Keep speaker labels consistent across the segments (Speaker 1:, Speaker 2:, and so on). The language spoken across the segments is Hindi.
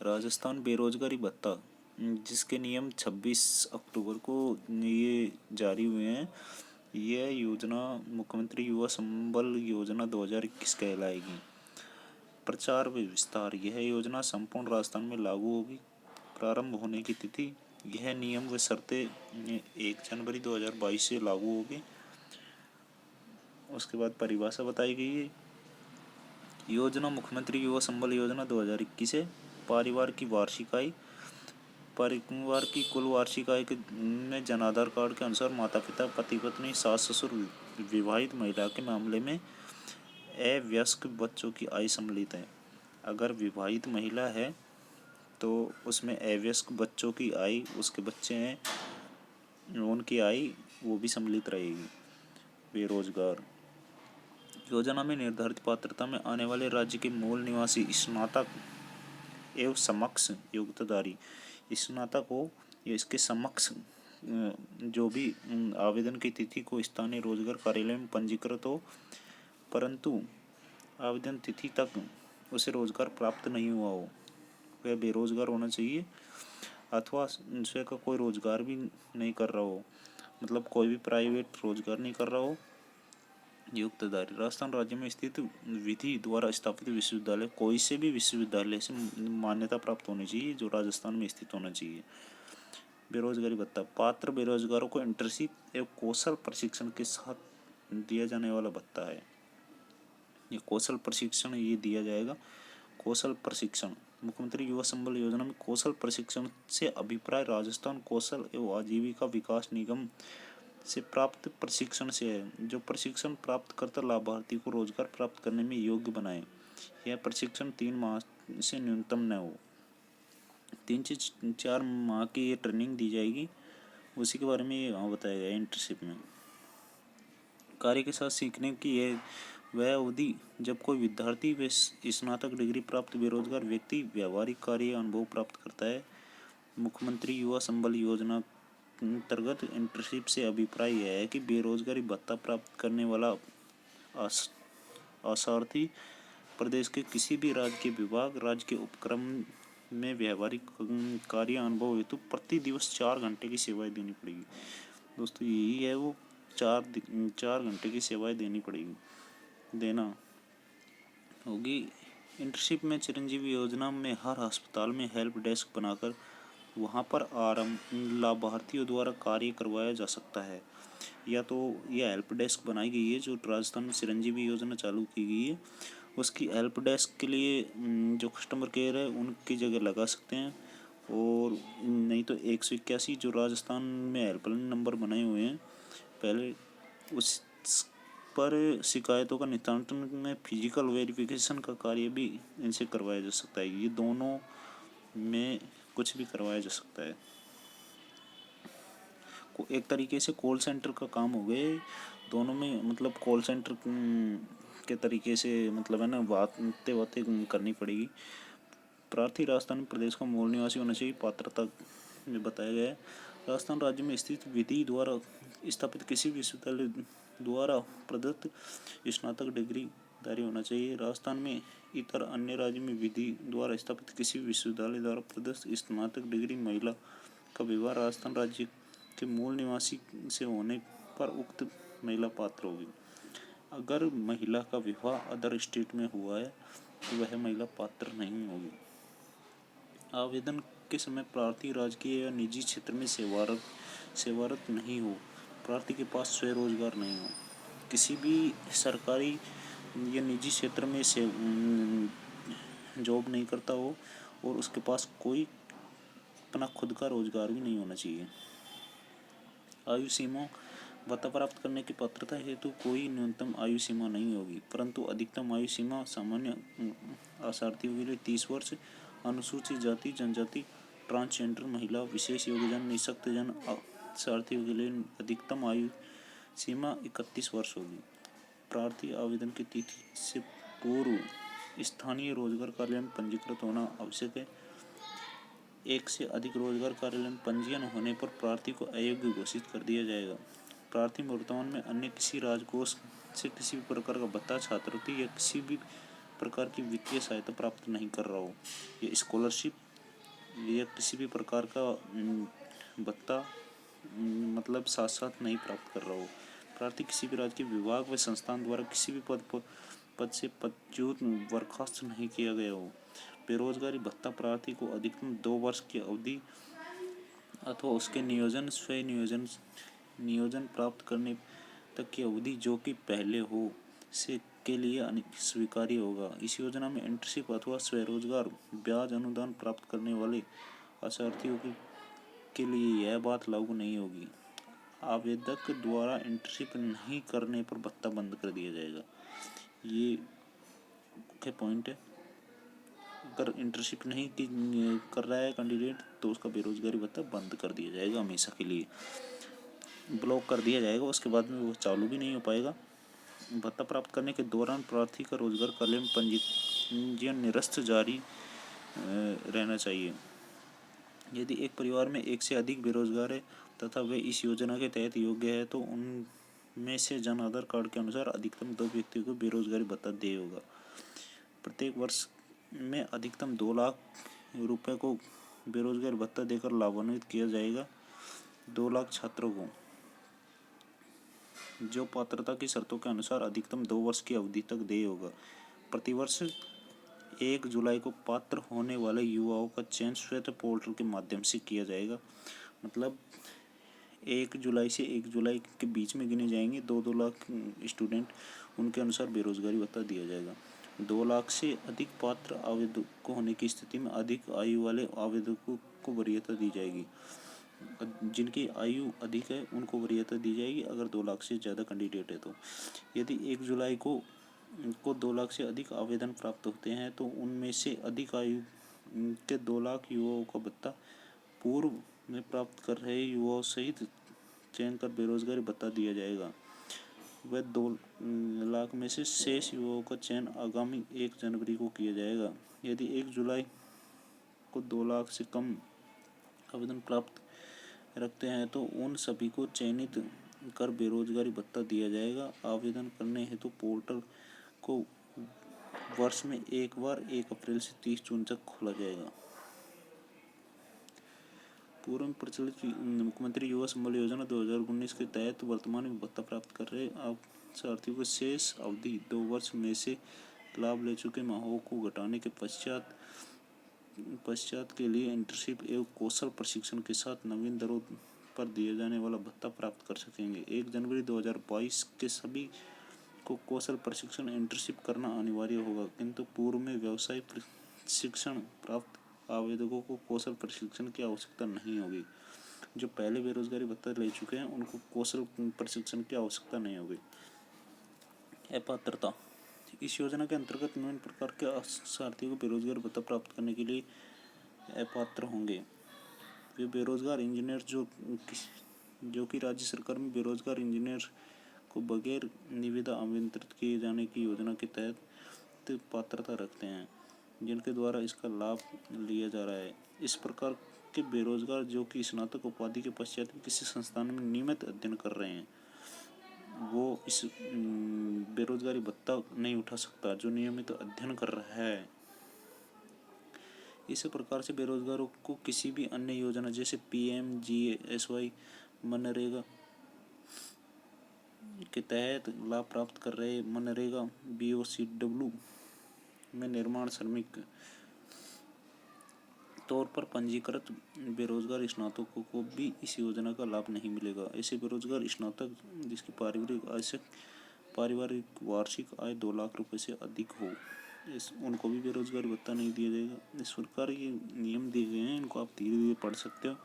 Speaker 1: राजस्थान बेरोजगारी भत्ता जिसके नियम 26 अक्टूबर को ये जारी हुए हैं। यह योजना मुख्यमंत्री युवा संबल योजना 2021 कहलाएगी। प्रचार व विस्तार। यह योजना संपूर्ण राजस्थान में लागू होगी। प्रारंभ होने की तिथि। यह नियम व शर्तें 1 जनवरी 2022 से लागू होगी। उसके बाद परिभाषा बताई गई है। योजना मुख्यमंत्री युवा संबल योजना 2021 है। परिवार की वार्षिक आय। परिवार की कुल वार्षिक आय में जन आधार कार्ड के अनुसार माता पिता, पति पत्नी, सास ससुर, विवाहित महिला के मामले में अवयस्क बच्चों की आय सम्मिलित है। अगर विवाहित महिला है तो उसमें अवयस्क बच्चों की आय, उसके बच्चे हैं उनकी आय वो भी सम्मिलित रहेगी। बेरोजगार। योजना में निर्धारित पात्रता में आने वाले राज्य के मूल निवासी स्नातक एवं समकक्ष योग्यताधारी स्नातक हो या इसके समकक्ष जो भी आवेदन की तिथि को स्थानीय रोजगार कार्यालय में पंजीकृत हो, परंतु आवेदन तिथि तक उसे रोजगार प्राप्त नहीं हुआ हो, वह बेरोजगार होना चाहिए। अथवा स्वयं का कोई रोजगार भी नहीं कर रहा हो, मतलब कोई भी प्राइवेट रोजगार नहीं कर रहा हो। योग्यताधारी। राजस्थान राज्य में स्थित विधि द्वारा स्थापित विश्वविद्यालय, कोई से भी विश्वविद्यालय से मान्यता प्राप्त होनी चाहिए जो राजस्थान में स्थित होना चाहिए। बेरोजगारी भत्ता। पात्र बेरोजगारों को इंटर्नशिप एवं कौशल प्रशिक्षण के साथ दिया जाने वाला भत्ता है। ये कौशल प्रशिक्षण ये दिया जाएगा। कौशल प्रशिक्षण। मुख्यमंत्री युवा संबल योजना में कौशल प्रशिक्षण से अभिप्राय राजस्थान कौशल एवं आजीविका विकास निगम से प्राप्त प्रशिक्षण से है, जो प्रशिक्षण प्राप्त करता लाभार्थी को रोजगार प्राप्त करने में योग्य बनाए। यह प्रशिक्षण 3 माह से न्यूनतम न हो। 3 से 4 माह की ये ट्रेनिंग दी जाएगी। उसी के बारे में ये बताया गया इंटर्नशिप में। कार्य के साथ सीखने की यह वह अवधि जब कोई विद्यार्थी व स्नातक डिग्री प्राप्त बेरोजगार व्यक्ति व्यावहारिक कार्य अनुभव प्राप्त करता है। मुख्यमंत्री युवा संबल योजना अंतर्गत इंटर्नशिप से अभिप्राय यह है कि बेरोजगारी भत्ता प्राप्त करने वाला असार्थी प्रदेश के किसी भी राज्य के विभाग, राज्य के उपक्रम में व्यावहारिक कार्य अनुभव हेतु प्रति दिवस 4 घंटे की सेवाएं देनी पड़ेगी। दोस्तों यही है वो 4 घंटे की सेवाएं देना होगी। इंटर्नशिप में चिरंजीवी योजना में हर अस्पताल में हेल्प डेस्क बनाकर वहां पर लाभार्थियों द्वारा कार्य करवाया जा सकता है। या तो यह हेल्प डेस्क बनाई गई है जो राजस्थान में चिरंजीवी योजना चालू की गई है, उसकी हेल्प डेस्क के लिए जो कस्टमर केयर है उनकी जगह लगा सकते हैं। और नहीं तो 181 जो राजस्थान में हेल्पलाइन नंबर बनाए हुए हैं पहले, उस पर शिकायतों का निस्तारण में फिजिकल वेरिफिकेशन का कार्य भी इनसे करवाया जा सकता है। ये दोनों में कुछ भी करवाया जा सकता है। एक तरीके से कॉल सेंटर का काम हो गए दोनों में, मतलब कॉल सेंटर के तरीके से मतलब है ना, बातें करनी पड़ेगी। प्रार्थी राजस्थान प्रदेश का मूल निवासी होना चाहिए। पात्रता में बताया गया है राजस्थान राज्य में स्थित विधि द्वारा स्थापित किसी विश्वविद्यालय द्वारा प्रदत्त स्नातक डिग्री धारी होना चाहिए। राजस्थान में इतर अन्य राज्य में विधि द्वारा स्थापित किसी विश्वविद्यालय द्वारा प्रदत्त स्नातक डिग्री महिला का विवाह राजस्थान राज्य के मूल निवासी से होने पर उक्त महिला पात्र होगी। अगर महिला का विवाह अदर स्टेट में हुआ है तो वह महिला पात्र नहीं होगी। आवेदन के समय प्रार्थी राजकीय या निजी क्षेत्र में सेवारत नहीं हो, प्रार्थी के पास स्वरोजगार नहीं हो, किसी भी सरकारी या निजी क्षेत्र में से जॉब नहीं करता हो और उसके पास कोई अपना खुद का रोजगार भी नहीं होना चाहिए। आयु सीमा। भत्ता प्राप्त करने की पात्रता हेतु कोई न्यूनतम आयु सीमा नहीं होगी, परंतु अधिकतम आयु सीमा सामान्य असार्थियों के लिए 30 वर्ष, अनुसूचित जाति जनजाति, ट्रांसजेंडर महिला, विशेष योग्यजन, निःशक्त जन असार्थियों के लिए अधिकतम आयु सीमा 31 वर्ष होगी। प्रार्थी आवेदन की तिथि से पूर्व स्थानीय रोजगार कार्यालय में पंजीकृत होना आवश्यक है। एक से अधिक रोजगार कार्यालय में पंजीयन होने पर प्रार्थी को अयोग्य घोषित कर दिया जाएगा। प्रार्थी वर्तमान में अन्य किसी राजकोष से किसी भी प्रकार का भत्ता, छात्रवृत्ति या किसी भी प्रकार की वित्तीय सहायता प्राप्त नहीं कर रहा हो, या स्कॉलरशिप या किसी भी प्रकार का भत्ता मतलब साथ साथ नहीं प्राप्त कर रहा हो। प्रार्थी किसी भी राज्य के विभाग व संस्थान द्वारा किसी भी पद से पदच्युत बर्खास्त नहीं किया गया हो। बेरोजगारी भत्ता प्रार्थी को अधिकतम 2 वर्ष की अवधि अथवा उसके नियोजन नियोजन प्राप्त करने तक की अवधि जो कि पहले हो से के लिए स्वीकार्य होगा। इस योजना में इंटर्नशिप अथवा स्वरोजगार ब्याज अनुदान प्राप्त करने वाले अभ्यर्थियों के लिए यह बात लागू नहीं होगी। आवेदक द्वारा इंटर्नशिप नहीं करने पर भत्ता बंद कर दिया जाएगा। ये मुख्य पॉइंट है। अगर इंटर्नशिप नहीं कर रहा है कैंडिडेट तो उसका बेरोजगारी भत्ता बंद कर दिया जाएगा, हमेशा के लिए ब्लॉक कर दिया जाएगा। उसके बाद में वो चालू भी नहीं हो पाएगा। भत्ता प्राप्त करने के दौरान प्रार्थी का रोजगार कल्याण पंजीयन निरस्त जारी रहना चाहिए। यदि एक परिवार में एक से अधिक बेरोजगार है तथा वे इस योजना के तहत योग्य है तो उनमें से जन आधार कार्ड के अनुसार अधिकतम 2 व्यक्तियों को बेरोजगारी भत्ता देय होगा। प्रत्येक वर्ष में अधिकतम 2 लाख रुपए को बेरोजगारी भत्ता देकर लाभान्वित किया जाएगा। 2 लाख छात्रों को जो पात्रता की शर्तों के अनुसार अधिकतम 2 वर्ष की अवधि तक देय होगा। प्रतिवर्ष 1 जुलाई को पात्र होने वाले युवाओं का चयन श्वेत पोर्टल के माध्यम से किया जाएगा। मतलब 1 जुलाई से 1 जुलाई के बीच में गिने जाएंगे 2-2 लाख स्टूडेंट, उनके अनुसार बेरोजगारी भत्ता दिया जाएगा। 2 लाख से अधिक पात्र आवेदक होने की स्थिति में अधिक आयु वाले आवेदकों को वरीयता दी जाएगी। जिनकी आयु अधिक है उनको वरीयता दी जाएगी अगर 2 लाख से ज़्यादा कैंडिडेट है तो। यदि 1 जुलाई को 2 लाख से अधिक आवेदन प्राप्त होते हैं तो उनमें से अधिक आयु के 2 लाख युवाओं का भत्ता पूर्व में प्राप्त कर रहे युवाओं सहित चयन कर बेरोजगारी भत्ता दिया जाएगा। वह 2 लाख में से शेष युवाओं का चयन आगामी 1 जनवरी को किया जाएगा। यदि 1 जुलाई को 2 लाख से कम आवेदन प्राप्त रखते हैं तो उन सभी को चयनित कर बेरोजगारी भत्ता दिया जाएगा। आवेदन करने हेतु पोर्टल को वर्ष में एक बार 1 अप्रैल से 30 जून तक खोला जाएगा। पूर्व में प्रचलित मुख्यमंत्री युवा संबल योजना 2019 के तहत वर्तमान में भत्ता प्राप्त कर रहे अभ्यर्थियों को शेष अवधि 2 वर्ष में से लाभ ले चुके माहों को घटाने के पश्चात के लिए इंटर्नशिप एवं कौशल प्रशिक्षण के साथ नवीन दरों पर दिए जाने वाला भत्ता प्राप्त कर सकेंगे। 1 जनवरी 2022 के सभी को कौशल प्रशिक्षण इंटर्नशिप करना अनिवार्य होगा, किंतु पूर्व में व्यवसाय प्रशिक्षण प्राप्त आवेदकों को कौशल प्रशिक्षण की आवश्यकता नहीं होगी। जो पहले बेरोजगारी भत्ता ले चुके हैं उनको कौशल प्रशिक्षण की आवश्यकता नहीं होगी। अपात्रता। इस योजना के अंतर्गत निम्न प्रकार के अभ्यर्थियों को बेरोजगार भत्ता प्राप्त करने के लिए अपात्र होंगे। वे बेरोजगार इंजीनियर जो कि राज्य सरकार में बेरोजगार इंजीनियर को बगैर निविदा आमंत्रित किए जाने की योजना के तहत पात्रता रखते हैं, जिनके द्वारा इसका लाभ लिया जा रहा है। इस प्रकार के बेरोजगार जो कि स्नातक उपाधि के पश्चात किसी संस्थान में नियमित अध्ययन कर रहे हैं वो इस बेरोजगारी भत्ता नहीं उठा सकता जो नियमित अध्ययन कर रहा है। इसी प्रकार से बेरोजगारों को किसी भी अन्य योजना जैसे PMGSY, मनरेगा के तहत लाभ प्राप्त कर रहे मनरेगा BOCW में निर्माण श्रमिक तौर पर पंजीकृत बेरोजगार स्नातकों को भी इस योजना का लाभ नहीं मिलेगा। ऐसे बेरोजगार स्नातक जिसकी पारिवारिक वार्षिक आय 2 लाख रुपए से अधिक हो उनको भी बेरोजगारी भत्ता नहीं दिया जाएगा। इस प्रकार ये नियम दिए गए हैं, इनको आप धीरे धीरे पढ़ सकते हो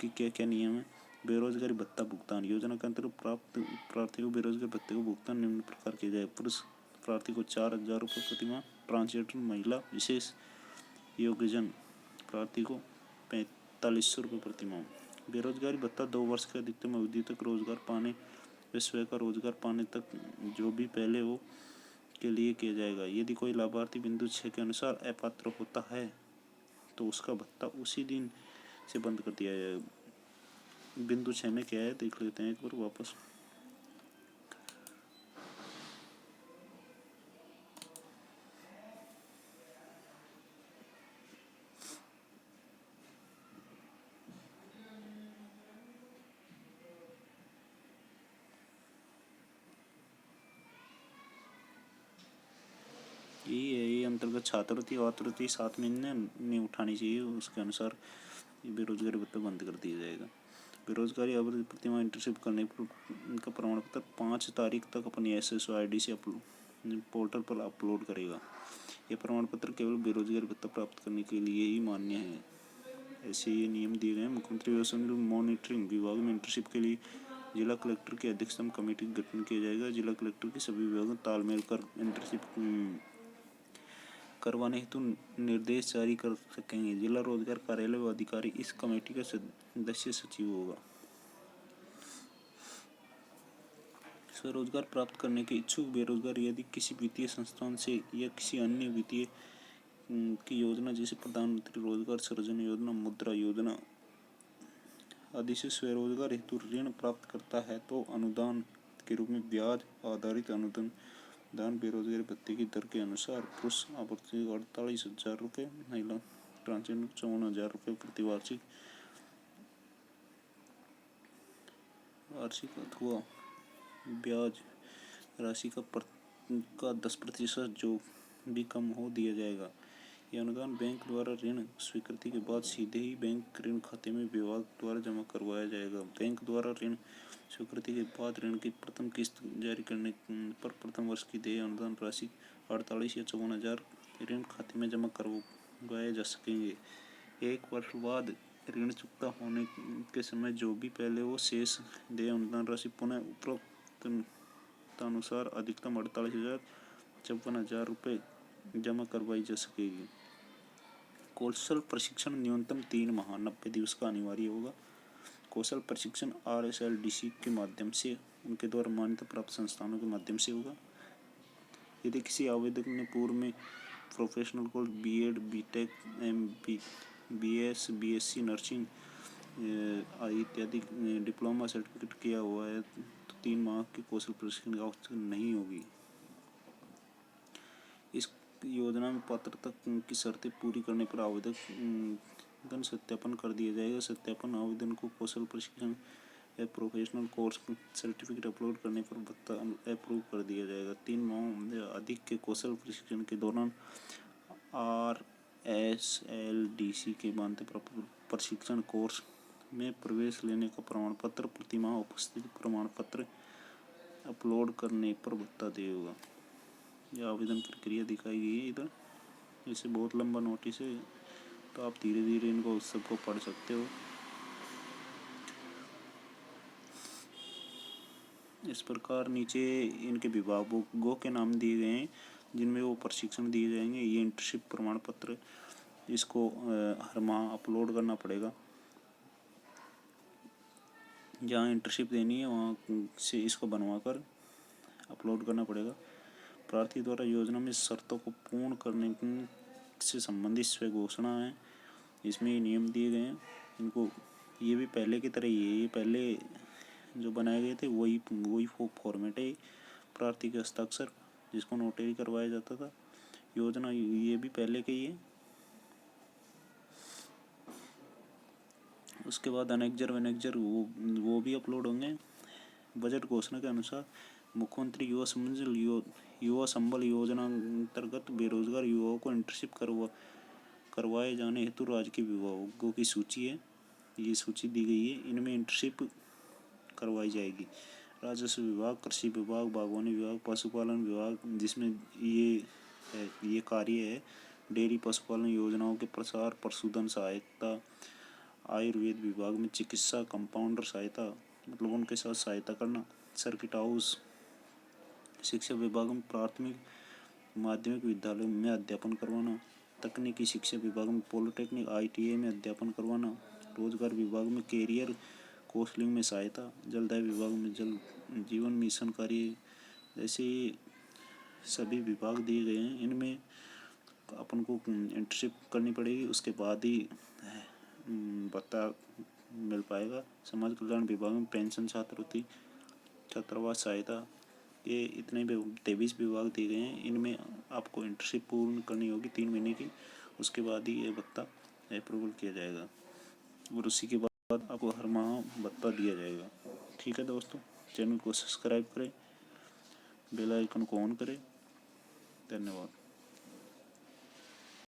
Speaker 1: कि क्या क्या नियम है। बेरोजगारी भत्ता भुगतान योजना के अंतर्गत प्राप्त प्रार्थी को बेरोजगारी भत्ते को भुगतान निम्न प्रकार किया जाए। पुरुष प्रार्थी को 4,000 रुपये प्रतिमाह, ट्रांसजेंडर महिला विशेष योग्यजन प्रार्थी को 4500 रुपये प्रतिमाह। बेरोजगारी भत्ता 2 वर्ष के अधिकतम अवधि तक रोजगार पाने व स्वयं का रोजगार पाने तक जो भी पहले हो के लिए किया जाएगा। यदि कोई लाभार्थी बिंदु 6 के अनुसार अपात्र होता है तो उसका भत्ता उसी दिन से बंद कर दिया जाएगा। बिंदु 6 में क्या है देख लेते हैं एक बार वापस। छात्रवृत्ति वात्रवृत्ति 7 महीने नहीं उठानी चाहिए, उसके अनुसार बेरोजगारी भत्ता बंद कर दिया जाएगा। बेरोजगारी अवधि प्रतिमाह इंटर्नशिप करने पर उनका प्रमाण पत्र 5 तारीख तक अपनी SSOID से पोर्टल पर अपलोड करेगा। यह प्रमाण पत्र केवल बेरोजगारी भत्ता प्राप्त करने के लिए ही मान्य है, ऐसे ये नियम दिए गए हैं। मुख्यमंत्री व्यवसाय मॉनिटरिंग विभाग में इंटर्नशिप के लिए जिला कलेक्टर की अध्यक्षता में कमेटी का गठन किया जाएगा। जिला कलेक्टर के सभी विभागों तालमेल कर इंटर्नशिप करवाने हेतु निर्देश जारी कर सकेंगे। जिला रोजगार कार्यालय व अधिकारी इस कमेटी का सदस्य सचिव होगा। स्वरोजगार प्राप्त करने के इच्छुक बेरोजगार यदि किसी वित्तीय संस्थान से या किसी अन्य वित्तीय की योजना जैसे प्रधानमंत्री रोजगार सृजन योजना, मुद्रा योजना आदि से स्वरोजगार हेतु ऋण प्राप्त करता है तो अनुदान के रूप में ब्याज आधारित अनुदान बेरोजगारी भत्ते की दर के अनुसार पुरुष आपूर्ति 48,000 रुपये, महिला ट्रांसजेंडर 54,000 रुपये प्रति वार्षिक अथवा ब्याज राशि का 10% जो भी कम हो दिया जाएगा। यह अनुदान बैंक द्वारा ऋण स्वीकृति के बाद सीधे ही बैंक ऋण खाते में विभाग द्वारा जमा करवाया जाएगा। बैंक द्वारा ऋण स्वीकृति के बाद ऋण की प्रथम किस्त जारी करने पर प्रथम वर्ष की देय अनुदान राशि 48 या 54,000 ऋण खाते में जमा करवाए जा सकेंगे। एक वर्ष बाद ऋण चुकता होने के समय जो भी पहले वो शेष देय अनुदान राशि पुनः उपरोक्त अनुसार अधिकतम 48,000 54,000 रुपये जमा करवाई जा सकेगी। कौशल प्रशिक्षण न्यूनतम 3 माह 90 दिवस का अनिवार्य होगा। कौशल प्रशिक्षण RSLDC के माध्यम से उनके द्वारा मान्यता प्राप्त संस्थानों के माध्यम से होगा। यदि किसी आवेदक ने पूर्व में professional course B.Ed, B.Tech, MB, BS, BSc nursing इत्यादि डिप्लोमा सर्टिफिकेट किया हुआ है तो 3 माह के कौशल प्रशिक्षण की आवश्यकता नहीं होगी। इस योजना में पात्रता की शर्तें पूरी करने पर आवेदन सत्यापन कर दिया जाएगा। सत्यापन आवेदन को कौशल प्रशिक्षण या प्रोफेशनल कोर्स सर्टिफिकेट अपलोड करने पर भत्ता अप्रूव कर दिया जाएगा। 3 माह या अधिक के कौशल प्रशिक्षण के दौरान RSLDC के मान्यता प्राप्त प्रशिक्षण कोर्स में प्रवेश लेने का प्रमाण पत्र प्रतिमाह उपस्थिति प्रमाण पत्र अपलोड करने पर भत्ता देगा। यह आवेदन प्रक्रिया दिखाई गई है इधर। इसे बहुत लंबा नोटिस है तो आप धीरे धीरे इनको सबको पढ़ सकते हो। इस प्रकार नीचे इनके विभागों के नाम दिए गए हैं जिनमें वो प्रशिक्षण दिए जाएंगे। ये इंटर्नशिप प्रमाण पत्र इसको हर माह अपलोड करना पड़ेगा। जहाँ इंटर्नशिप देनी है वहाँ से इसको बनवा कर अपलोड करना पड़ेगा। प्रार्थी द्वारा योजना में शर्तों को पूर्ण करने से संबंधित स्व घोषणा है। इसमें ये नियम दिए गए हैं। इनको ये भी पहले की तरह ही है। ये पहले जो बनाए गए थे वही फॉर्मेट है। प्रार्थी के हस्ताक्षर जिसको नोटरी करवाया जाता था। योजना ये भी पहले के ही है। उसके बाद अनेक्जर वनेक्जर वो भी अपलोड होंगे। बजट घोषणा के अनुसार मुख्यमंत्री युवा संबल योजना अंतर्गत बेरोजगार युवाओं को इंटर्नशिप करवाए जाने हेतु राज्य के विभागों की सूची है। ये सूची दी गई है। इनमें इंटर्नशिप करवाई जाएगी। राजस्व विभाग, कृषि विभाग, बागवानी विभाग, पशुपालन विभाग जिसमें ये कार्य है। डेयरी पशुपालन योजनाओं के प्रसार, पशुधन सहायता, आयुर्वेद विभाग में चिकित्सा कंपाउंडर सहायता मतलब उनके साथ सहायता करना, सर्किट हाउस, शिक्षा विभाग में प्राथमिक माध्यमिक विद्यालयों में अध्यापन करवाना, तकनीकी शिक्षा विभाग में पॉलिटेक्निक ITI में अध्यापन करवाना, रोजगार विभाग में कैरियर काउंसलिंग में सहायता, जलदाय विभाग में जल जीवन मिशन कार्य, जैसे सभी विभाग दिए गए हैं। इनमें अपन को इंटर्नशिप करनी पड़ेगी, उसके बाद ही भत्ता मिल पाएगा। समाज कल्याण विभाग में पेंशन, छात्रवृत्ति, छात्रावास सहायता, ये इतने 23 विभाग दिए गए हैं। इनमें आपको इंटर्नशिप पूर्ण करनी होगी 3 महीने की। उसके बाद ही ये भत्ता अप्रूवल किया जाएगा और उसी के बाद आपको हर माह भत्ता दिया जाएगा। ठीक है दोस्तों, चैनल को सब्सक्राइब करें, बेल आइकन को ऑन करें। धन्यवाद।